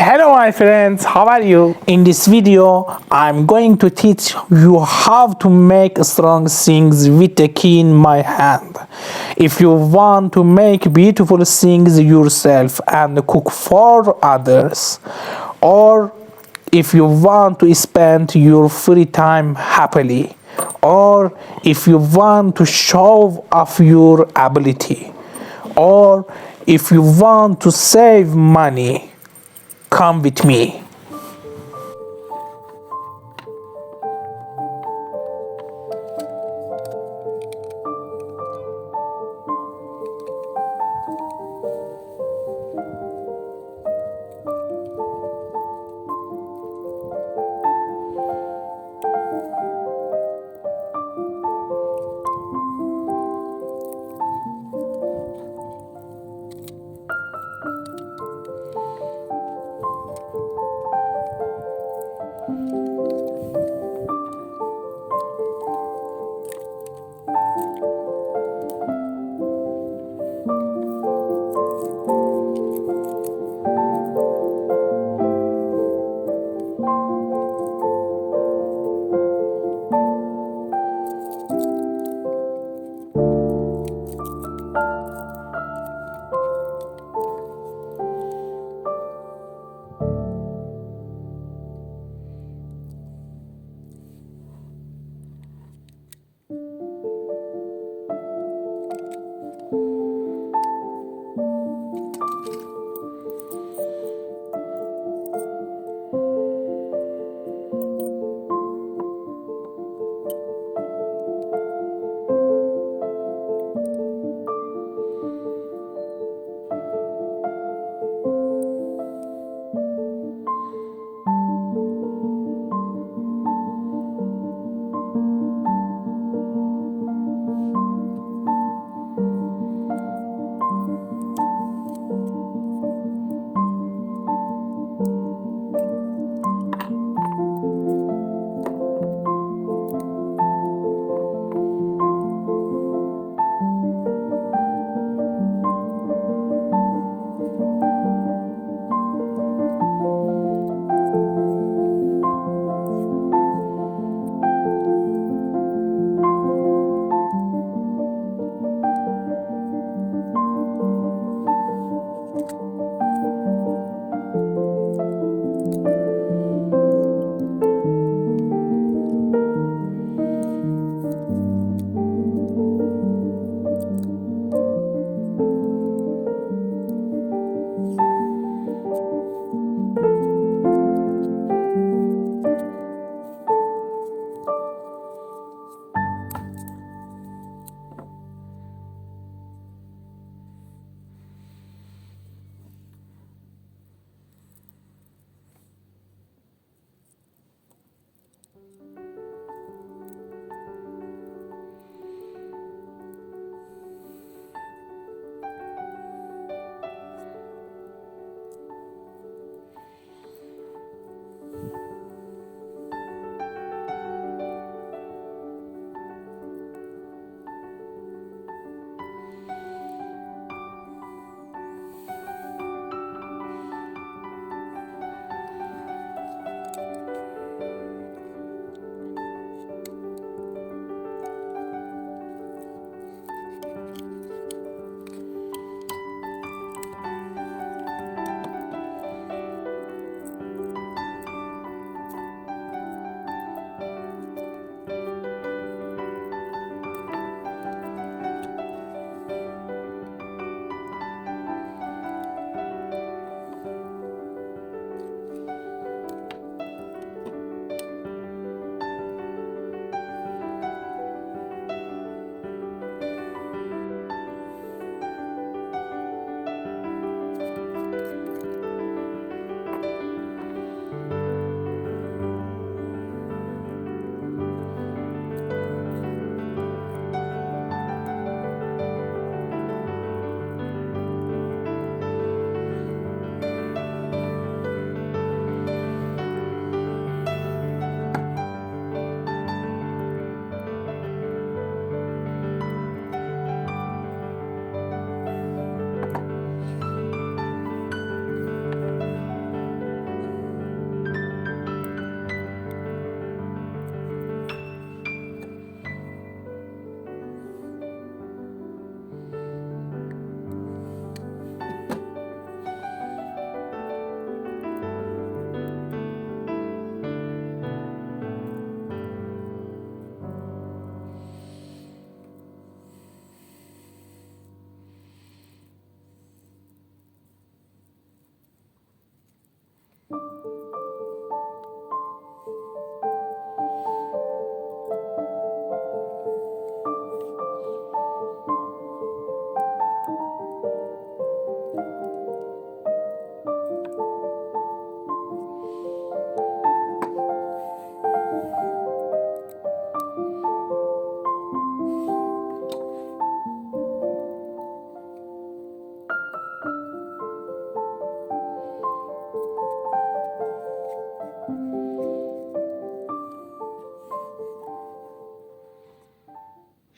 Hello my friends, how are you? In this video, I'm going to teach you how to make strong things with the key in my hand. If you want to make beautiful things yourself and cook for others, or if you want to spend your free time happily, or if you want to show off your ability, or if you want to save money, come with me.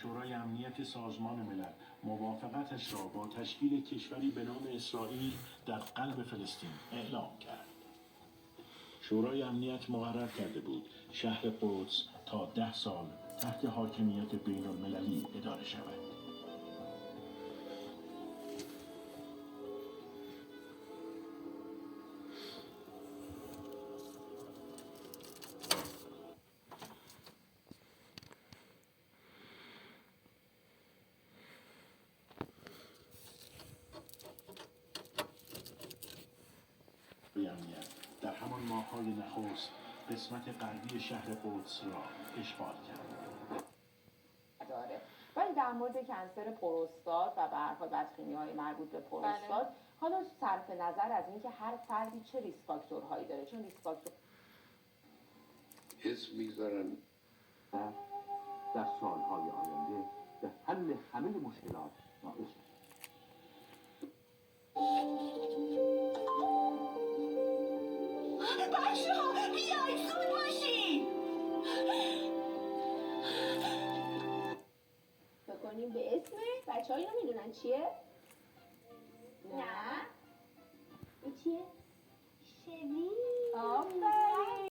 شورای امنیت سازمان ملل موافقتش را با تشکیل کشوری به نام اسرائیل در قلب فلسطین اعلام کرد. شورای امنیت مقرر کرده بود شهر قدس تا 10 سال تحت حاکمیت بین المللی اداره شود. امنیت در همان ماه‌های نخست قسمت غربی شهر قدس را اشغال کرد. داره. ولی در مورد کنسر پروستات و به هر حال بدخیمی‌های مربوط به پروستات حالا صرف نظر از اینکه هر فردی چه ریسک فاکتورهایی داره، چون ریسک فاکتور اسم میگذارن در سالهای آینده به حل همه مشکلات ناقص بچه‌ها بیایید زود باشید. بکنیم به اسم بچه ها اینو میدونن چیه؟ نه این چیه؟ شوی آفرین